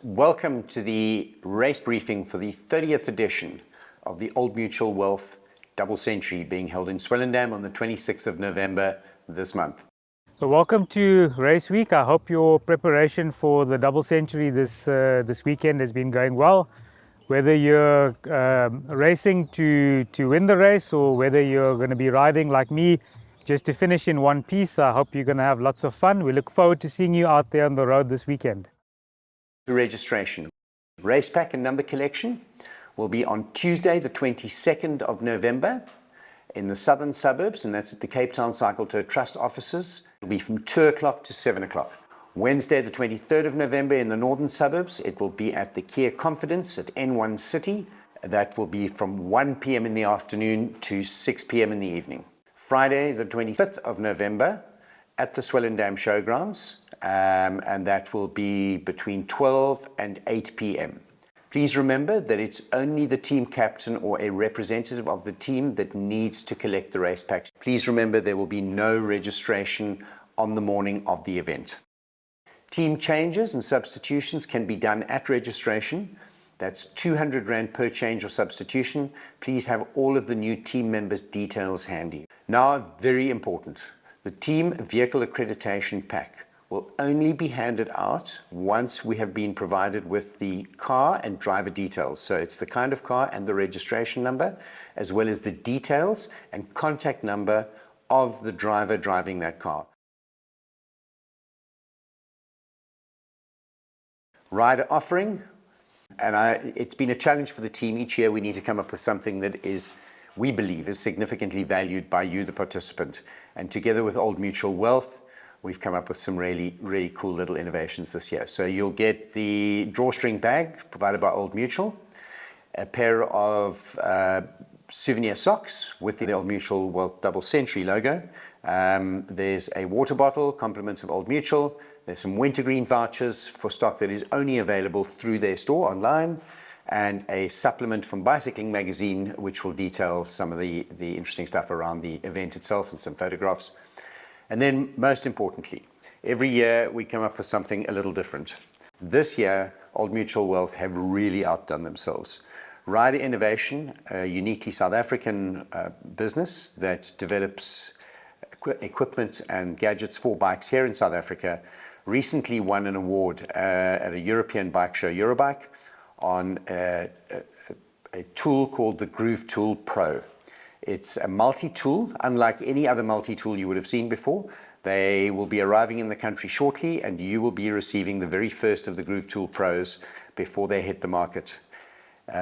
Welcome to the race briefing for the 30th edition of the Old Mutual Wealth Double Century being held in Swellendam on the 26th of November this month. So welcome to Race Week. I hope your preparation for the Double Century this weekend has been going well. Whether you're racing to win the race or whether you're going to be riding like me just to finish in one piece, I hope you're going to have lots of fun. We look forward to seeing you out there on the road this weekend. Registration. Race pack and number collection will be on Tuesday the 22nd of November in the southern suburbs, and that's at the Cape Town Cycle Tour Trust offices. It will be from 2 o'clock to 7 o'clock. Wednesday the 23rd of November in the northern suburbs, it will be at the Kia Confidence at N1 City. That will be from 1 p.m. in the afternoon to 6 p.m. in the evening. Friday the 25th of November at the Swellendam Showgrounds, and that will be between 12 and 8 p.m. Please remember that it's only the team captain or a representative of the team that needs to collect the race packs. Please remember there will be no registration on the morning of the event. Team changes and substitutions can be done at registration. That's 200 Rand per change or substitution. Please have all of the new team members' details handy. Now, very important, the team vehicle accreditation pack will only be handed out once we have been provided with the car and driver details. So it's the kind of car and the registration number, as well as the details and contact number of the driver driving that car. Rider offering, and it's been a challenge for the team. Each year we need to come up with something that we believe is significantly valued by you, the participant. And together with Old Mutual Wealth, we've come up with some really, really cool little innovations this year. So you'll get the drawstring bag provided by Old Mutual, a pair of souvenir socks with the Old Mutual Wealth Double Century logo. There's a water bottle, compliments of Old Mutual. There's some wintergreen vouchers for stock that is only available through their store online, and a supplement from Bicycling Magazine, which will detail some of the interesting stuff around the event itself and some photographs. And then, most importantly, every year we come up with something a little different. This year, Old Mutual Wealth have really outdone themselves. Rider Innovation, a uniquely South African business that develops equipment and gadgets for bikes here in South Africa, recently won an award at a European bike show, Eurobike, on a tool called the Groove Tool Pro. It's a multi-tool, unlike any other multi-tool you would have seen before. They will be arriving in the country shortly, and you will be receiving the very first of the Groove Tool Pros before they hit the market.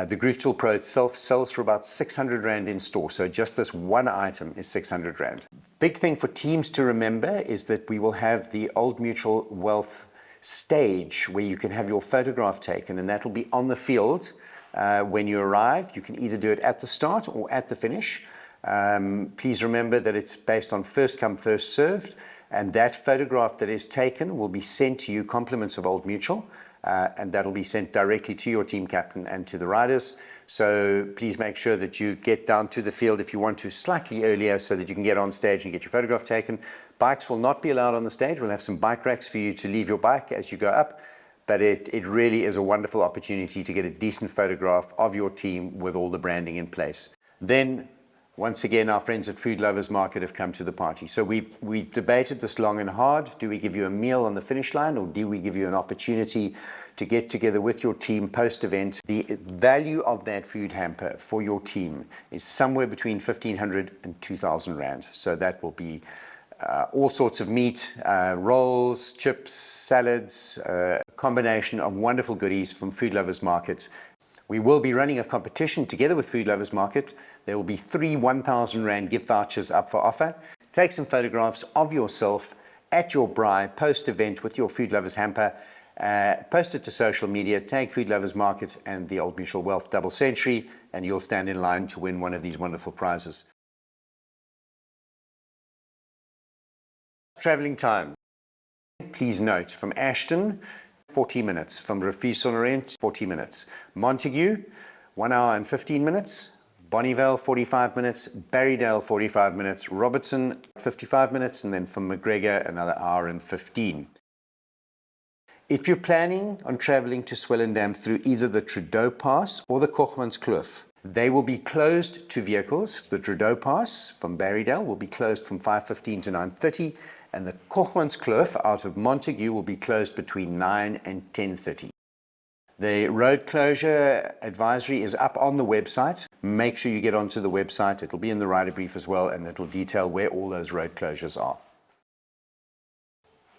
The Groove Tool Pro itself sells for about 600 Rand in store, so just this one item is 600 Rand. Big thing for teams to remember is that we will have the Old Mutual Wealth stage where you can have your photograph taken, and that will be on the field when you arrive. You can either do it at the start or at the finish. Please remember that it's based on first come, first served, and that photograph that is taken will be sent to you, compliments of Old Mutual, and that'll be sent directly to your team captain and to the riders. So please make sure that you get down to the field if you want to slightly earlier so that you can get on stage and get your photograph taken. Bikes will not be allowed on the stage. We'll have some bike racks for you to leave your bike as you go up, but it really is a wonderful opportunity to get a decent photograph of your team with all the branding in place. Then, once again, our friends at Food Lovers Market have come to the party. So we've debated this long and hard. Do we give you a meal on the finish line, or do we give you an opportunity to get together with your team post-event? The value of that food hamper for your team is somewhere between 1,500 and 2,000 Rand. So that will be all sorts of meat, rolls, chips, salads, a combination of wonderful goodies from Food Lovers Market. We will be running a competition together with Food Lovers Market. There will be 3 1,000 Rand gift vouchers up for offer. Take some photographs of yourself at your braai post-event with your Food Lovers hamper. Post it to social media, tag Food Lovers Market and the Old Mutual Wealth Double Century, and you'll stand in line to win one of these wonderful prizes. Traveling time. Please note, from Ashton, 40 minutes. From Refreshments, 40 minutes. Montague, 1 hour and 15 minutes. Bonnievale, 45 minutes. Barrydale, 45 minutes. Robertson, 55 minutes. And then from McGregor, another hour and 15. If you're planning on traveling to Swellendam through either the Trudeau Pass or the Kochmanskloof, they will be closed to vehicles. The Trudeau Pass from Barrydale will be closed from 5:15 to 9:30, and the Kochmanskloof out of Montague will be closed between 9 and 10:30. The road closure advisory is up on the website. Make sure you get onto the website. It'll be in the rider brief as well, and it'll detail where all those road closures are.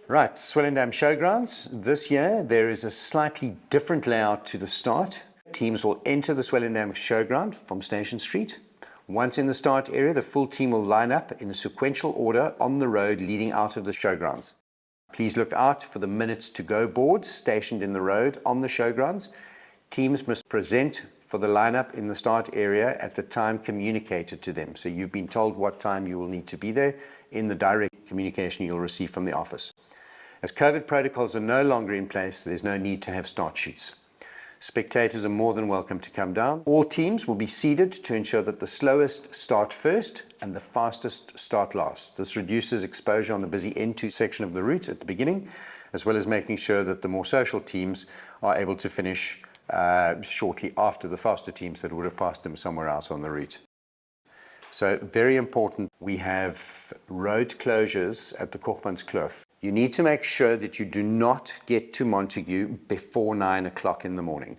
Right, Swellendam Showgrounds. This year, there is a slightly different layout to the start. Teams will enter the Swellendam Showground from Station Street. Once in the start area, the full team will line up in a sequential order on the road leading out of the showgrounds. Please look out for the minutes to go boards stationed in the road on the showgrounds. Teams must present for the lineup in the start area at the time communicated to them. So you've been told what time you will need to be there in the direct communication you'll receive from the office. As COVID protocols are no longer in place, there's no need to have start sheets. Spectators are more than welcome to come down. All teams will be seeded to ensure that the slowest start first and the fastest start last. This reduces exposure on the busy N2 section of the route at the beginning, as well as making sure that the more social teams are able to finish shortly after the faster teams that would have passed them somewhere else on the route. So very important, we have road closures at the Kochmanskloof. You need to make sure that you do not get to Montague before 9 o'clock in the morning.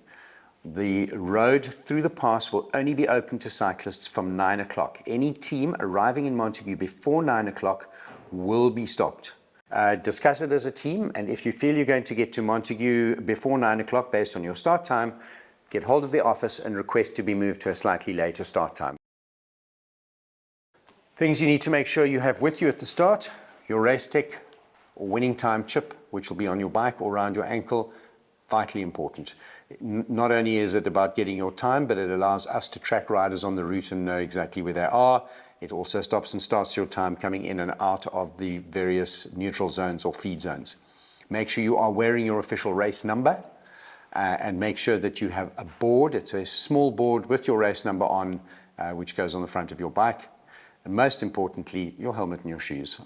The road through the pass will only be open to cyclists from 9 o'clock. Any team arriving in Montague before 9 o'clock will be stopped. Discuss it as a team, and if you feel you're going to get to Montague before 9 o'clock based on your start time, get hold of the office and request to be moved to a slightly later start time. Things you need to make sure you have with you at the start: your race tech or winning time chip, which will be on your bike or around your ankle. Vitally important. Not only is it about getting your time, but it allows us to track riders on the route and know exactly where they are. It also stops and starts your time coming in and out of the various neutral zones or feed zones. Make sure you are wearing your official race number and make sure that you have a board. It's a small board with your race number on, which goes on the front of your bike. And most importantly, your helmet and your shoes.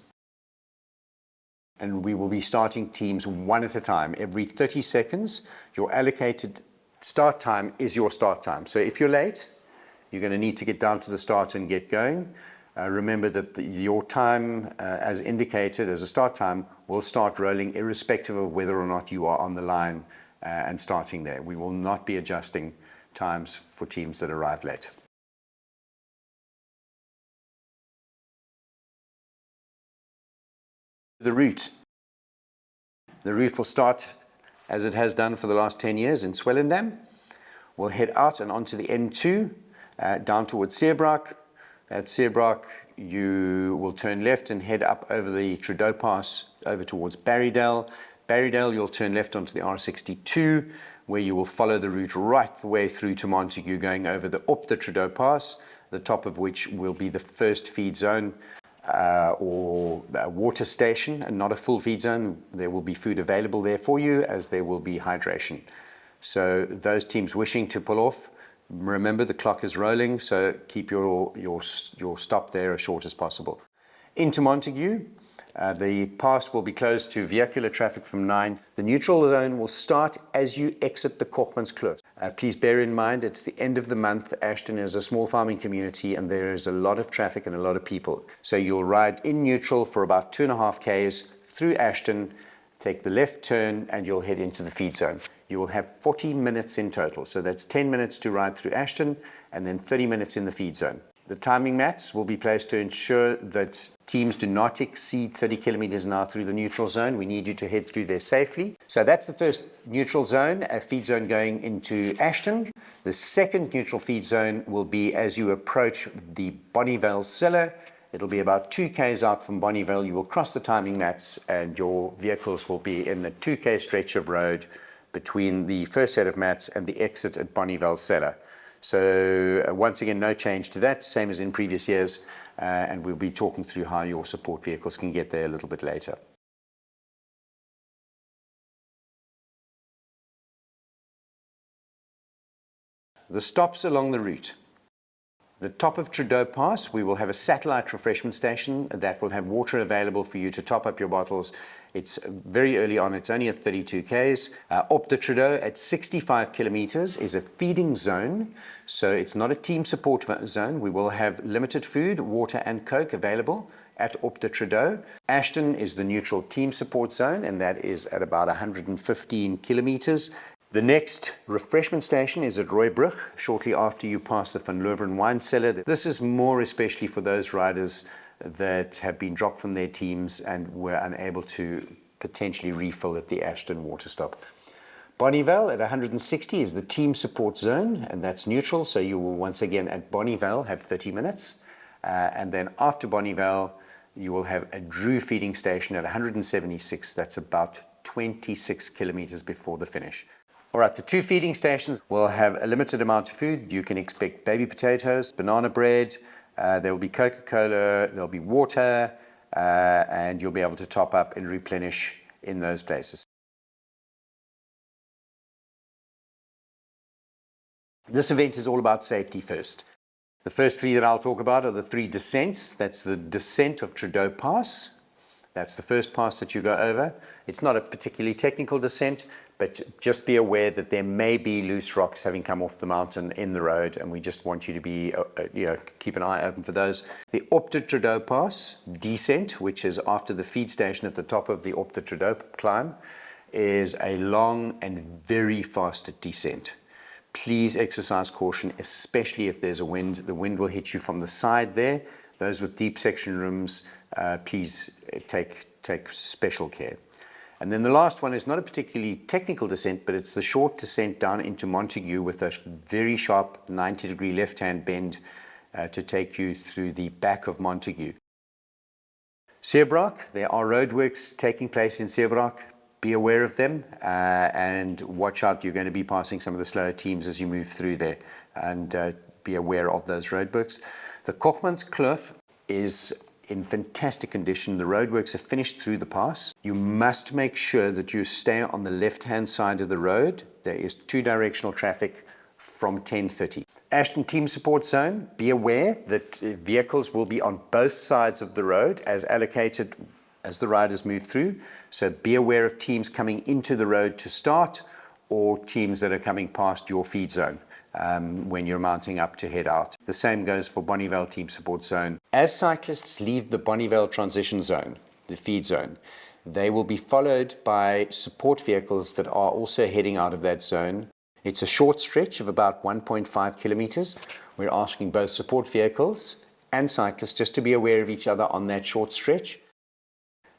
And we will be starting teams one at a time. Every 30 seconds, your allocated start time is your start time. So if you're late, you're going to need to get down to the start and get going. Remember that your time, as indicated as a start time, will start rolling irrespective of whether or not you are on the line and starting there. We will not be adjusting times for teams that arrive late. The route. The route will start, as it has done for the last 10 years, in Swellendam. We'll head out and onto the N2, down towards Seerbrak. At Seerbrak, you will turn left and head up over the Trudeau Pass over towards Barrydale. Barrydale, you'll turn left onto the R62, where you will follow the route right the way through to Montague, going over up the Trudeau Pass, the top of which will be the first feed zone. Or a water station, and not a full feed zone. There will be food available there for you, as there will be hydration. So those teams wishing to pull off, remember the clock is rolling, so keep your stop there as short as possible. Into Montague, the pass will be closed to vehicular traffic from 9. The neutral zone will start as you exit the Kochmanskloof. Please bear in mind, it's the end of the month. Ashton is a small farming community and there is a lot of traffic and a lot of people. So you'll ride in neutral for about 2.5 k's through Ashton, take the left turn and you'll head into the feed zone. You will have 40 minutes in total. So that's 10 minutes to ride through Ashton and then 30 minutes in the feed zone. The timing mats will be placed to ensure that teams do not exceed 30 kilometers an hour through the neutral zone. We need you to head through there safely. So that's the first neutral zone, a feed zone going into Ashton. The second neutral feed zone will be as you approach the Bonnievale cellar. It'll be about 2 k's out from Bonnievale. You will cross the timing mats and your vehicles will be in the 2 k stretch of road between the first set of mats and the exit at Bonnievale cellar. So once again, no change to that, same as in previous years, and we'll be talking through how your support vehicles can get there a little bit later. The stops along the route. The top of Trudeau Pass, we will have a satellite refreshment station that will have water available for you to top up your bottles. It's very early on, it's only at 32 Ks. Up the Trudeau at 65 kilometers is a feeding zone, so it's not a team support zone. We will have limited food, water and Coke available at Up the Trudeau. Ashton is the neutral team support zone, and that is at about 115 kilometers. The next refreshment station is at Roodbrug, shortly after you pass the Van Leuven wine cellar. This is more especially for those riders that have been dropped from their teams and were unable to potentially refill at the Ashton water stop. Bonnievale at 160 is the team support zone, and that's neutral, so you will once again at Bonnievale have 30 minutes. And then after Bonnievale, you will have a Drew feeding station at 176. That's about 26 kilometers before the finish. All right, the two feeding stations will have a limited amount of food. You can expect baby potatoes, banana bread, there will be Coca-Cola, there'll be water, and you'll be able to top up and replenish in those places. This event is all about safety first. The first three that I'll talk about are the three descents. That's the descent of Trudeau Pass. That's the first pass that you go over. It's not a particularly technical descent, but just be aware that there may be loose rocks having come off the mountain in the road, and we just want you to be, keep an eye open for those. The Up the Trudeau Pass descent, which is after the feed station at the top of the Up the Trudeau climb, is a long and very fast descent. Please exercise caution, especially if there's a wind. The wind will hit you from the side there. Those with deep section rooms, please take special care. And then the last one is not a particularly technical descent, but it's the short descent down into Montague with a very sharp 90-degree left-hand bend to take you through the back of Montague. Seerbrock, there are roadworks taking place in Seerbrock. Be aware of them and watch out. You're going to be passing some of the slower teams as you move through there, and be aware of those roadworks. The Kochmanskloof is in fantastic condition. The roadworks are finished through the pass. You must make sure that you stay on the left-hand side of the road. There is two-directional traffic from 10:30. Ashton Team Support Zone, be aware that vehicles will be on both sides of the road as allocated as the riders move through. So be aware of teams coming into the road to start or teams that are coming past your feed zone. When you're mounting up to head out. The same goes for Bonnievale Team Support Zone. As cyclists leave the Bonnievale Transition Zone, the feed zone, they will be followed by support vehicles that are also heading out of that zone. It's a short stretch of about 1.5 kilometers. We're asking both support vehicles and cyclists just to be aware of each other on that short stretch.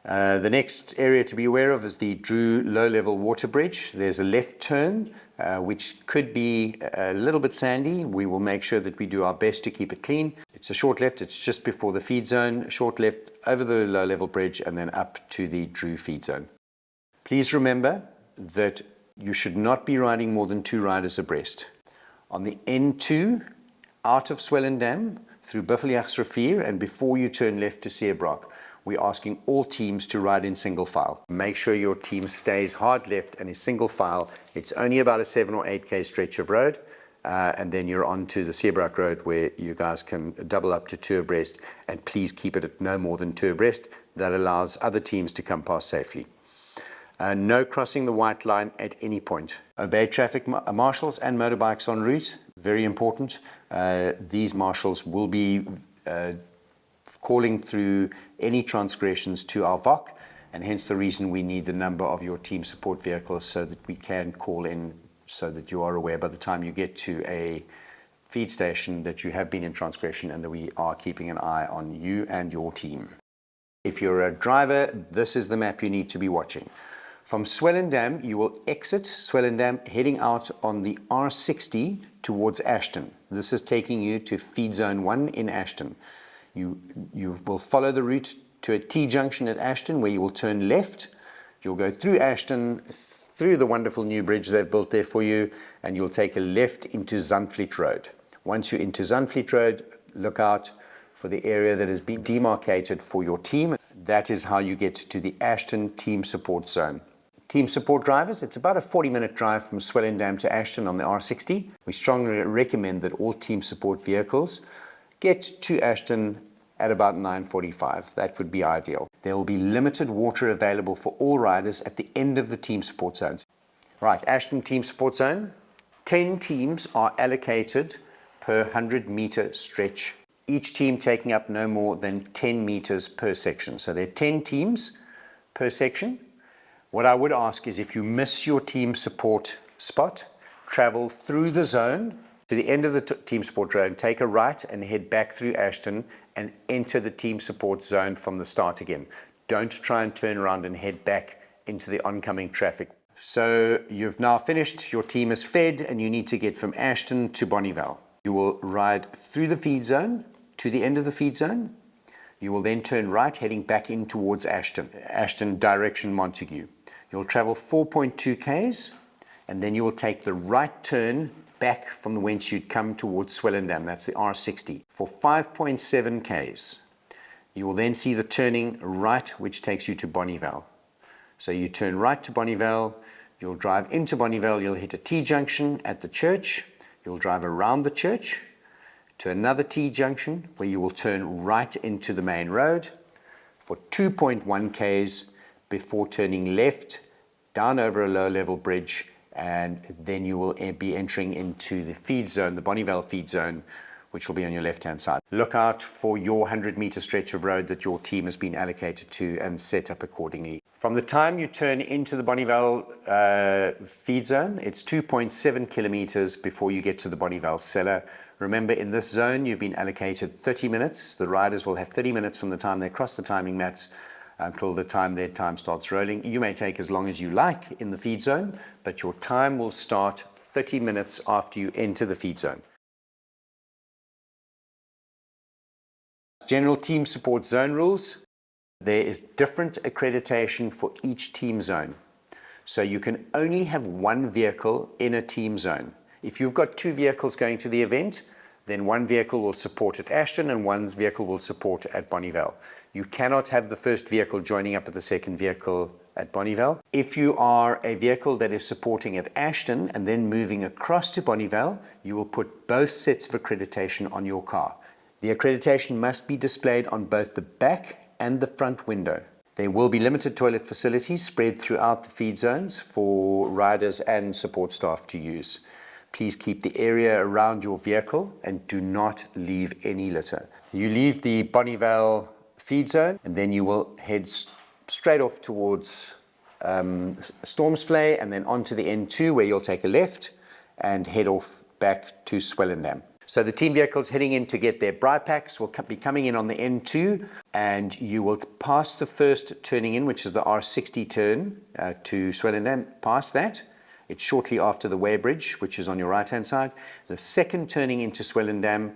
The next area to be aware of is the Drew low-level water bridge. There's a left turn, which could be a little bit sandy. We will make sure that we do our best to keep it clean. It's a short left, it's just before the feed zone, short left over the low-level bridge and then up to the Drew feed zone. Please remember that you should not be riding more than 2 riders abreast. On the N2, out of Swellendam, through Buffeljachtsrivier, and before you turn left to Seerbrock, we're asking all teams to ride in single file. Make sure your team stays hard left and is single file. It's only about a 7 or 8K stretch of road, and then you're on to the Seerbrock Road where you guys can double up to 2 abreast, and please keep it at no more than 2 abreast. That allows other teams to come past safely. No crossing the white line at any point. Obey traffic marshals and motorbikes en route, very important. These marshals will be calling through any transgressions to our VOC, and hence the reason we need the number of your team support vehicles so that we can call in so that you are aware by the time you get to a feed station that you have been in transgression and that we are keeping an eye on you and your team. If you're a driver, this is the map you need to be watching. From Swellendam, you will exit Swellendam heading out on the R60 towards Ashton. This is taking you to feed zone 1 in Ashton. You will follow the route to a T-junction at Ashton where you will turn left. You'll go through Ashton, through the wonderful new bridge they've built there for you, and you'll take a left into Zandvliet Road. Once you're into Zandvliet Road, look out for the area that has been demarcated for your team. That is how you get to the Ashton Team Support Zone. Team support drivers, it's about a 40-minute drive from Swellendam to Ashton on the R60. We strongly recommend that all team support vehicles get to Ashton at about 9:45. That would be ideal. There will be limited water available for all riders at the end of the team support zones. Right, Ashton Team Support Zone. 10 teams are allocated per 100-meter stretch, each team taking up no more than 10 meters per section. So there are 10 teams per section. What I would ask is, if you miss your team support spot, travel through the zone to the end of the team support zone, take a right and head back through Ashton and enter the team support zone from the start again. Don't try and turn around and head back into the oncoming traffic. So you've now finished, your team is fed, and you need to get from Ashton to Bonnievale. You will ride through the feed zone to the end of the feed zone. You will then turn right, heading back in towards Ashton direction Montague. You'll travel 4.2 Ks, and then you will take the right turn back from whence you'd come towards Swellendam. That's the R60. For 5.7 Ks, you will then see the turning right, which takes you to Bonnievale. So you turn right to Bonnievale, you'll drive into Bonnievale, you'll hit a T-junction at the church, you'll drive around the church to another T-junction where you will turn right into the main road for 2.1 Ks before turning left down over a low-level bridge, and then you will be entering into the feed zone, the Bonnievale feed zone, which will be on your left-hand side. Look out for your 100-meter stretch of road that your team has been allocated to and set up accordingly. From the time you turn into the Bonnievale feed zone, it's 2.7 kilometers before you get to the Bonnievale cellar. Remember, in this zone, you've been allocated 30 minutes. The riders will have 30 minutes from the time they cross the timing mats until the time their time starts rolling. You may take as long as you like in the feed zone, but your time will start 30 minutes after you enter the feed zone. General team support zone rules. There is different accreditation for each team zone. So you can only have one vehicle in a team zone. If you've got 2 vehicles going to the event, then one vehicle will support at Ashton and one vehicle will support at Bonnievale. You cannot have the first vehicle joining up at the second vehicle at Bonnievale. If you are a vehicle that is supporting at Ashton and then moving across to Bonnievale, you will put both sets of accreditation on your car. The accreditation must be displayed on both the back and the front window. There will be limited toilet facilities spread throughout the feed zones for riders and support staff to use. Please keep the area around your vehicle and do not leave any litter. You leave the Bonnievale feed zone and then you will head straight off towards Stormsvlei and then onto the N2 where you'll take a left and head off back to Swellendam. So the team vehicles heading in to get their bri packs will be coming in on the N2, and you will pass the first turning in, which is the R60 turn to Swellendam. Past that, it's shortly after the weighbridge, which is on your right-hand side. The second turning into Swellendam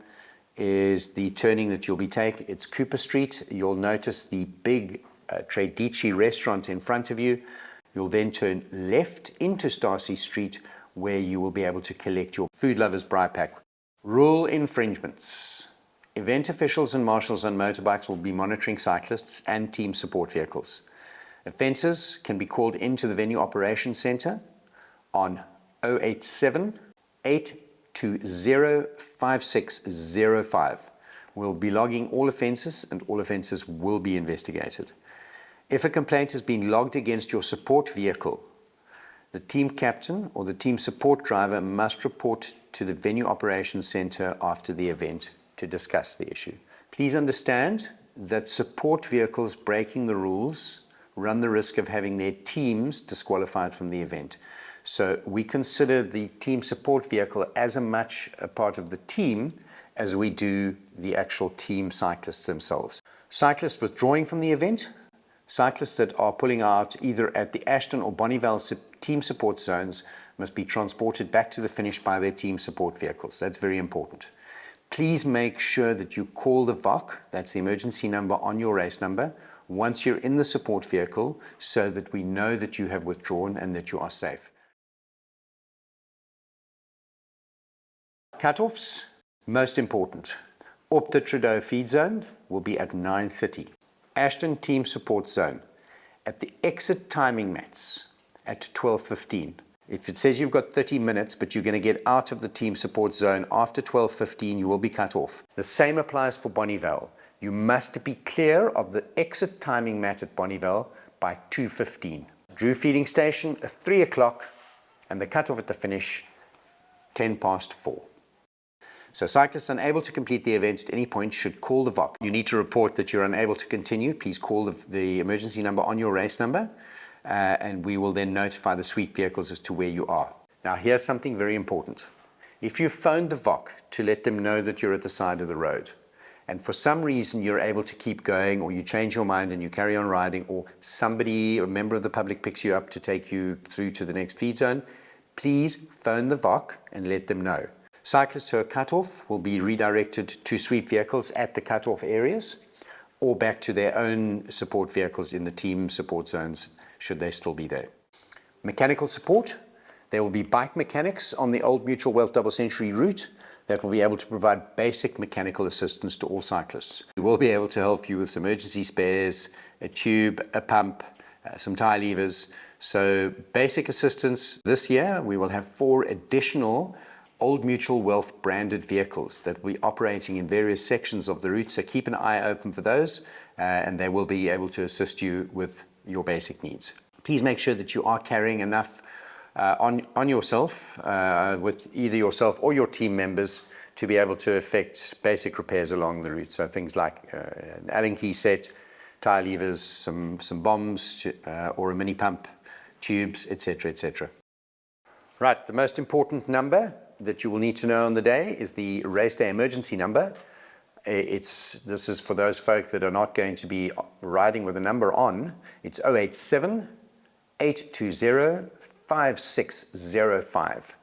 is the turning that you'll be taking. It's Cooper Street. You'll notice the big Tradici restaurant in front of you. You'll then turn left into Stacy Street, where you will be able to collect your Food Lovers bri pack. Rule infringements. Event officials and marshals on motorbikes will be monitoring cyclists and team support vehicles. Offences can be called into the venue operations centre on 087 820 5605. We'll be logging all offences and all offences will be investigated. If a complaint has been logged against your support vehicle, the team captain or the team support driver must report to the venue operations centre after the event to discuss the issue. Please understand that support vehicles breaking the rules run the risk of having their teams disqualified from the event. So we consider the team support vehicle as much a part of the team as we do the actual team cyclists themselves. Cyclists withdrawing from the event, cyclists that are pulling out either at the Ashton or Bonnievale team support zones must be transported back to the finish by their team support vehicles. That's very important. Please make sure that you call the VOC, that's the emergency number on your race number, once you're in the support vehicle so that we know that you have withdrawn and that you are safe. Cutoffs, most important. Up the Trudeau feed zone will be at 9:30. Ashton team support zone at the exit timing mats at 12:15. If it says you've got 30 minutes, but you're going to get out of the team support zone after 12:15, you will be cut off. The same applies for Bonnievale. You must be clear of the exit timing mat at Bonnievale by 2:15. Drew feeding station at 3 o'clock, and the cut-off at the finish 4:10. So cyclists unable to complete the event at any point should call the VOC. You need to report that you're unable to continue. Please call the emergency number on your race number, and we will then notify the sweep vehicles as to where you are. Now here's something very important. If you phoned the VOC to let them know that you're at the side of the road, and for some reason you're able to keep going, or you change your mind and you carry on riding, or somebody, a member of the public, picks you up to take you through to the next feed zone, please phone the VOC and let them know. Cyclists who are cut off will be redirected to sweep vehicles at the cut-off areas, or back to their own support vehicles in the team support zones, should they still be there. Mechanical support. There will be bike mechanics on the Old Mutual Wealth Double Century route that will be able to provide basic mechanical assistance to all cyclists. We will be able to help you with some emergency spares, a tube, a pump, some tie levers. So basic assistance. This year we will have 4 additional Old Mutual Wealth branded vehicles that will be operating in various sections of the route. So keep an eye open for those, and they will be able to assist you with your basic needs. Please make sure that you are carrying enough on yourself, with either yourself or your team members, to be able to effect basic repairs along the route. So things like an Allen key set, tire levers, some bombs, or a mini pump, tubes, etc., etc. Right, the most important number that you will need to know on the day is the race day emergency number. This is for those folk that are not going to be riding with a number on. It's 087 820 5605.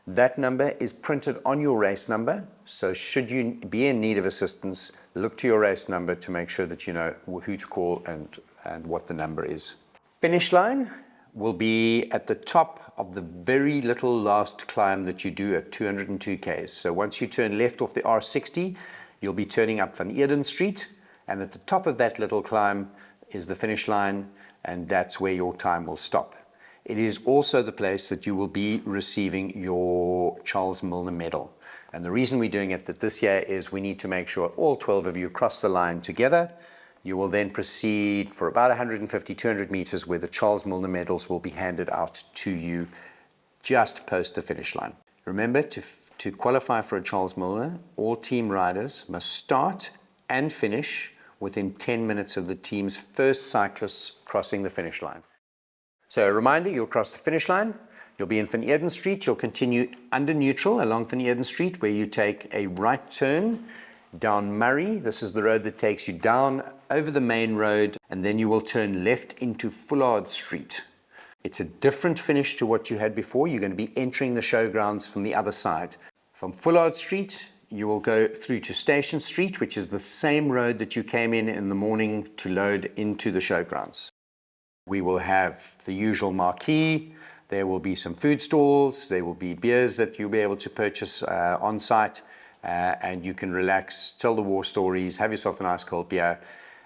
That number is printed on your race number, so should you be in need of assistance, look to your race number to make sure that you know who to call and what the number is. Finish line will be at the top of the very little last climb that you do at 202 Ks. So once you turn left off the R60, you'll be turning up Van Eerden Street, and at the top of that little climb is the finish line, and that's where your time will stop. It is also the place that you will be receiving your Charles Milner medal. And the reason we're doing it this year is we need to make sure all 12 of you cross the line together. You will then proceed for about 150, 200 meters where the Charles Milner medals will be handed out to you just post the finish line. Remember, to qualify for a Charles Milner, all team riders must start and finish within 10 minutes of the team's first cyclists crossing the finish line. So a reminder, you'll cross the finish line, you'll be in Van Eerden Street, you'll continue under neutral along Van Eerden Street where you take a right turn down Murray. This is the road that takes you down over the main road, and then you will turn left into Fullard Street. It's a different finish to what you had before. You're going to be entering the showgrounds from the other side. From Fullard Street, you will go through to Station Street, which is the same road that you came in the morning to load into the showgrounds. We will have the usual marquee. There will be some food stalls. There will be beers that you'll be able to purchase on site, and you can relax, tell the war stories, have yourself a nice cold beer,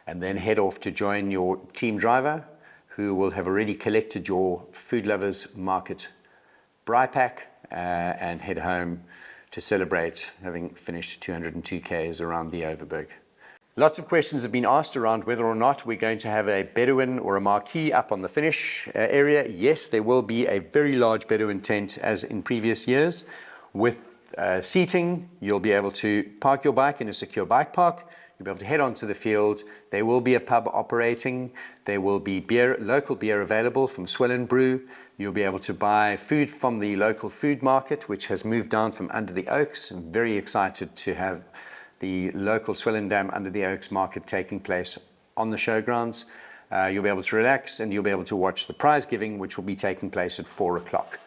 and then head off to join your team driver, who will have already collected your Food Lovers Market braai pack, and head home to celebrate having finished 202 Ks around the Overberg. Lots of questions have been asked around whether or not we're going to have a Bedouin or a marquee up on the finish area. Yes, there will be a very large Bedouin tent as in previous years. With seating, you'll be able to park your bike in a secure bike park. You'll be able to head onto the field. There will be a pub operating. There will be local beer available from Swell & Brew. You'll be able to buy food from the local food market, which has moved down from Under the Oaks. I'm very excited to have the local Swellendam Under the Oaks market taking place on the showgrounds. You'll be able to relax, and you'll be able to watch the prize giving, which will be taking place at 4 o'clock.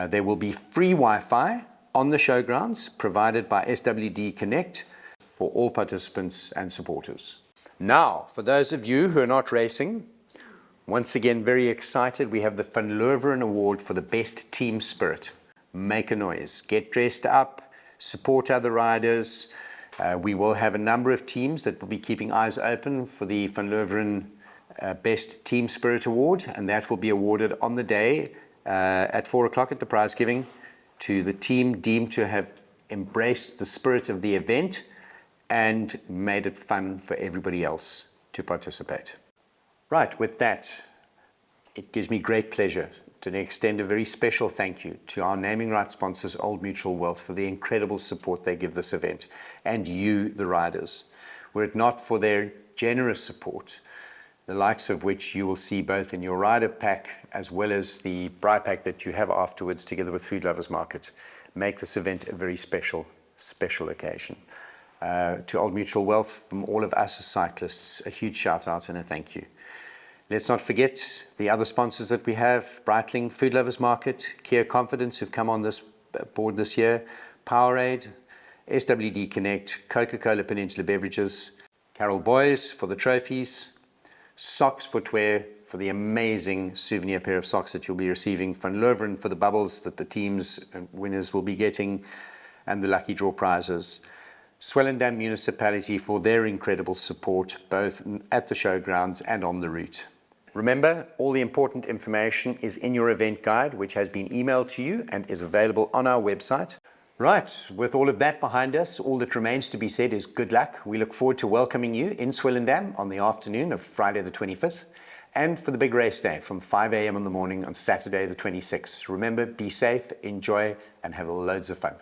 There will be free Wi-Fi on the showgrounds provided by SWD Connect for all participants and supporters. Now, for those of you who are not racing, once again, very excited. We have the Van Leeuwen Award for the best team spirit. Make a noise, get dressed up, support other riders. We will have a number of teams that will be keeping eyes open for the Van Leeuwen Best Team Spirit Award, and that will be awarded on the day at 4 o'clock at the prize giving, to the team deemed to have embraced the spirit of the event and made it fun for everybody else to participate. Right, with that, it gives me great pleasure to extend a very special thank you to our naming rights sponsors, Old Mutual Wealth, for the incredible support they give this event, and you, the riders. Were it not for their generous support, the likes of which you will see both in your rider pack as well as the bri pack that you have afterwards together with Food Lovers Market, make this event a very special occasion. To Old Mutual Wealth, from all of us as cyclists, a huge shout out and a thank you. Let's not forget the other sponsors that we have: Breitling, Food Lovers Market, Kia Confidence, who've come on this board this year, Powerade, SWD Connect, Coca-Cola Peninsula Beverages, Carol Boys for the trophies, Socks Footwear for the amazing souvenir pair of socks that you'll be receiving, Van Leeuwen for the bubbles that the teams and winners will be getting, and the lucky draw prizes, Swellendam Municipality for their incredible support both at the showgrounds and on the route. Remember, all the important information is in your event guide, which has been emailed to you and is available on our website. Right, with all of that behind us, all that remains to be said is good luck. We look forward to welcoming you in Swellendam on the afternoon of Friday the 25th, and for the big race day from 5 a.m. in the morning on Saturday the 26th. Remember, be safe, enjoy, and have loads of fun.